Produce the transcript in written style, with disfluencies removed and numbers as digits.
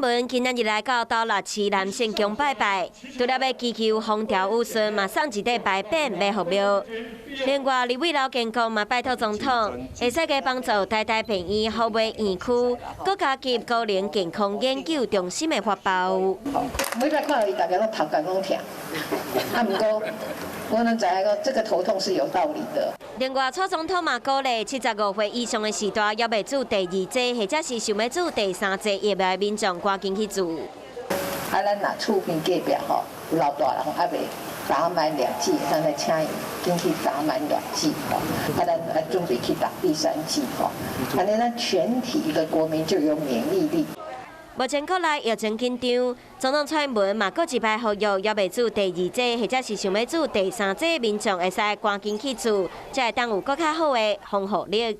文今仔日来到斗六市南圣宫拜拜，除了要祈求风调雨顺，嘛送一块牌匾要福庙。另外，李伟老健康嘛拜托总统，会使加帮助台大病院服务园区，搁加入高龄健康研究中心的发包。每来看到伊，大家拢头壳拢痛，毋过我能知影讲这个头痛是有道理的。另外，蔡总统嘛鼓励75岁以上的时代要要做第2剂，或者是想要做第3剂疫苗的民众，赶紧去做。咱若厝边隔壁吼有老大人还未打满2剂，咱来请伊进去打满2剂吼，咱来准备去打第3剂吼，安尼咱全体的国民就有免疫力。目前国内疫情紧张，总统蔡英文嘛搁一摆呼吁，要要做第2剂，或者是想要做第3剂的民众，会使赶紧去做，才会当有搁较好的防护力。